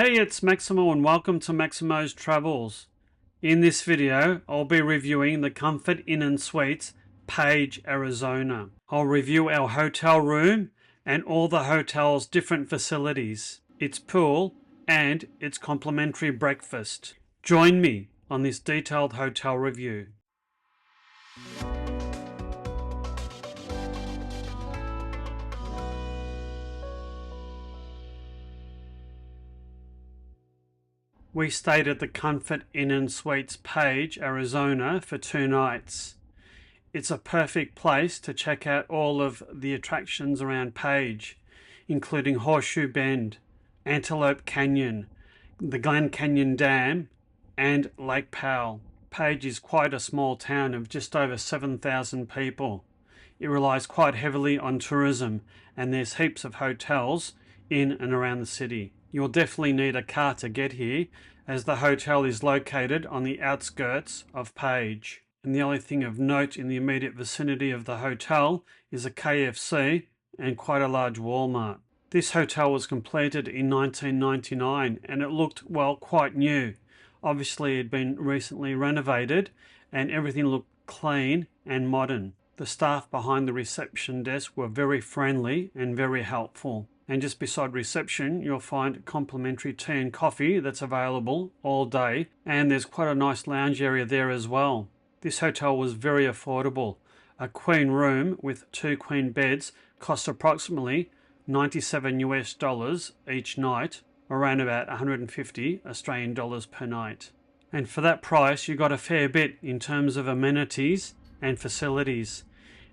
Hey, it's Maximo and welcome to Maximo's Travels. In this video, I'll be reviewing the Comfort Inn & Suites, Page, Arizona. I'll review our hotel room and all the hotel's different facilities, its pool, and its complimentary breakfast. Join me on this detailed hotel review. We stayed at the Comfort Inn & Suites, Page, Arizona for 2 nights. It's a perfect place to check out all of the attractions around Page, including Horseshoe Bend, Antelope Canyon, the Glen Canyon Dam, and Lake Powell. Page is quite a small town of just over 7,000 people. It relies quite heavily on tourism, and there's heaps of hotels in and around the city. You'll definitely need a car to get here, as the hotel is located on the outskirts of Page. And the only thing of note in the immediate vicinity of the hotel is a KFC and quite a large Walmart. This hotel was completed in 1999 and it looked, well, quite new. Obviously it had been recently renovated and everything looked clean and modern. The staff behind the reception desk were very friendly and very helpful. And just beside reception, you'll find complimentary tea and coffee that's available all day. And there's quite a nice lounge area there as well. This hotel was very affordable. A queen room with 2 queen beds cost approximately $97 each night, around about 150 Australian dollars per night. And for that price, you got a fair bit in terms of amenities and facilities,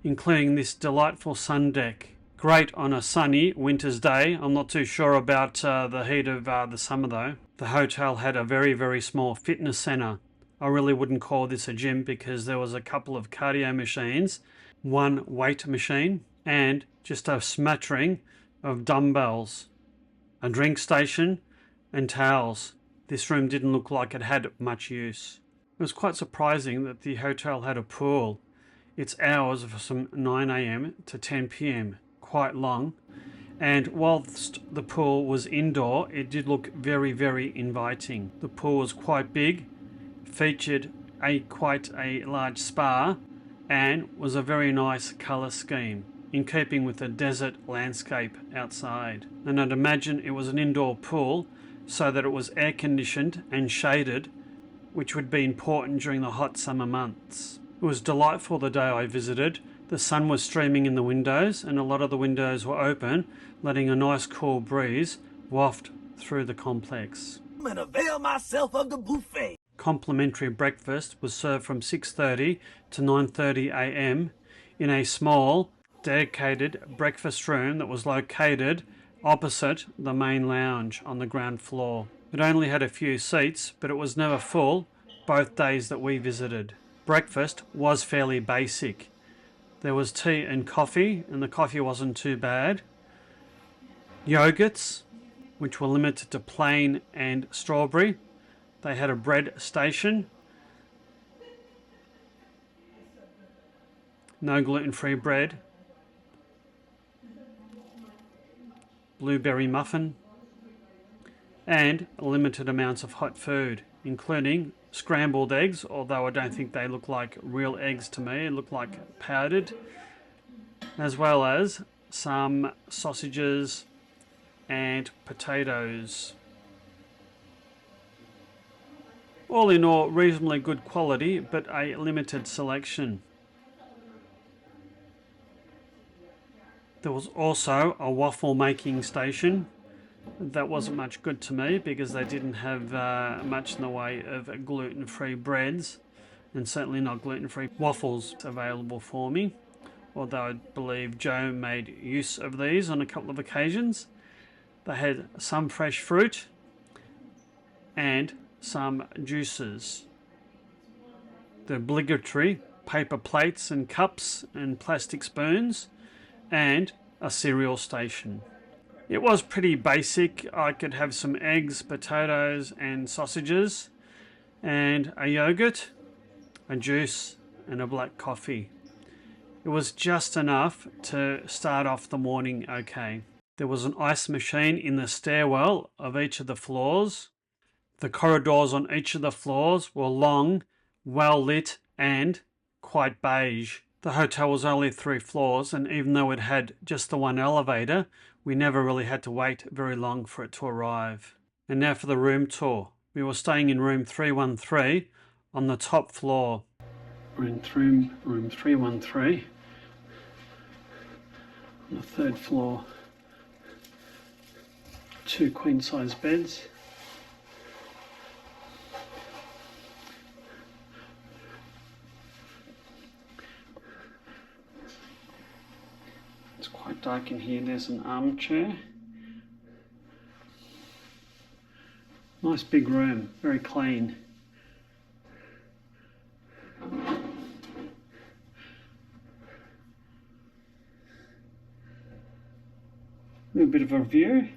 including this delightful sun deck. Great on a sunny winter's day. I'm not too sure about the heat of the summer though. The hotel had a very small fitness center. I really wouldn't call this a gym because there was a couple of cardio machines, 1 weight machine, and just a smattering of dumbbells, a drink station, and towels. This room didn't look like it had much use. It was quite surprising that the hotel had a pool. Its hours were from 9 a.m. to 10 p.m. quite long, and whilst the pool was indoor, it did look very inviting. The pool was quite big, featured quite a large spa, and was a very nice colour scheme, in keeping with the desert landscape outside. And I'd imagine it was an indoor pool, so that it was air conditioned and shaded, which would be important during the hot summer months. It was delightful the day I visited. The sun was streaming in the windows and a lot of the windows were open, letting a nice cool breeze waft through the complex. I'm gonna avail myself of the buffet. Complimentary breakfast was served from 6:30 to 9:30 a.m. in a small, dedicated breakfast room that was located opposite the main lounge on the ground floor. It only had a few seats, but it was never full both days that we visited. Breakfast was fairly basic. There was tea and coffee, and the coffee wasn't too bad. Yogurts, which were limited to plain and strawberry. They had a bread station. No gluten-free bread. Blueberry muffin. And limited amounts of hot food, including scrambled eggs, although I don't think they look like real eggs to me. It looked like powdered, as well as some sausages and potatoes. All in all, reasonably good quality, but a limited selection. There was also a waffle making station. That wasn't much good to me because they didn't have much in the way of gluten-free breads, and certainly not gluten-free waffles available for me, although I believe Joe made use of these on a couple of occasions. They had some fresh fruit and some juices. The obligatory paper plates and cups and plastic spoons, and a cereal station. It was pretty basic. I could have some eggs, potatoes and sausages, and a yogurt, a juice and a black coffee. It was just enough to start off the morning okay. There was an ice machine in the stairwell of each of the floors. The corridors on each of the floors were long, well lit, and quite beige. The hotel was only 3 floors, and even though it had just the one elevator, we never really had to wait very long for it to arrive. And now for the room tour. We were staying in room 313 on the top floor. Room 313 on the 3rd floor. 2 queen-size beds. It's quite dark in here. There's an armchair. Nice big room, very clean. A little bit of a view.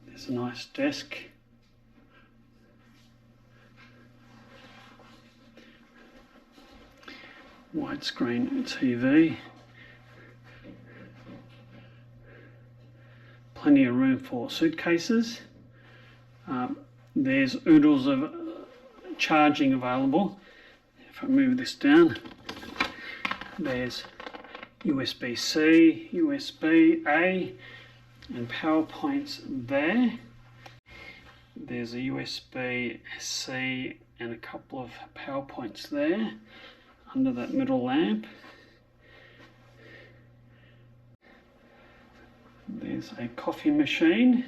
There's a nice desk. Widescreen TV. Plenty of room for suitcases. There's oodles of charging available. If I move this down, there's USB-C, USB-A, and power points there. There's a USB-C and a couple of power points there under that middle lamp. There's a coffee machine,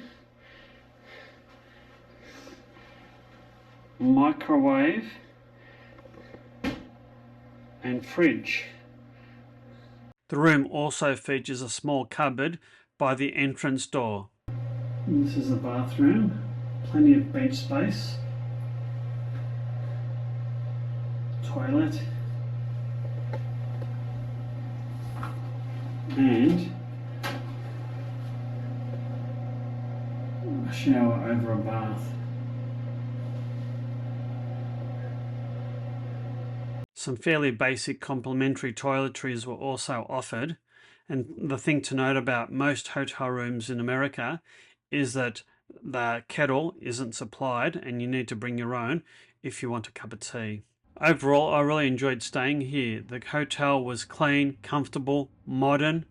microwave, and fridge. The room also features a small cupboard by the entrance door. And this is the bathroom, plenty of bench space, toilet, and a shower over a bath. Some fairly basic complimentary toiletries were also offered, and the thing to note about most hotel rooms in America is that the kettle isn't supplied and you need to bring your own if you want a cup of tea. Overall, I really enjoyed staying here. The hotel was clean, comfortable, modern.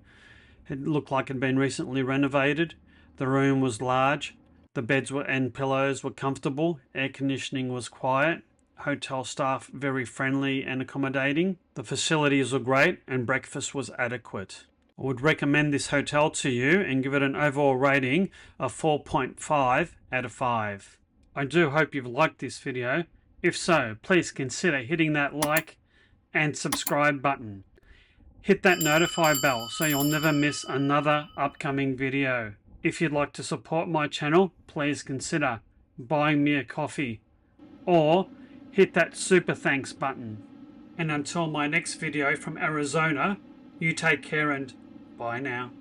It looked like it had been recently renovated. The room was large. The beds and pillows were comfortable. Air conditioning was quiet. Hotel staff very friendly and accommodating. The facilities were great and breakfast was adequate. I would recommend this hotel to you and give it an overall rating of 4.5 out of 5. I do hope you've liked this video. If so, please consider hitting that like and subscribe button. Hit that notify bell so you'll never miss another upcoming video. If you'd like to support my channel, please consider buying me a coffee or hit that super thanks button. And until my next video from Arizona, you take care and bye now.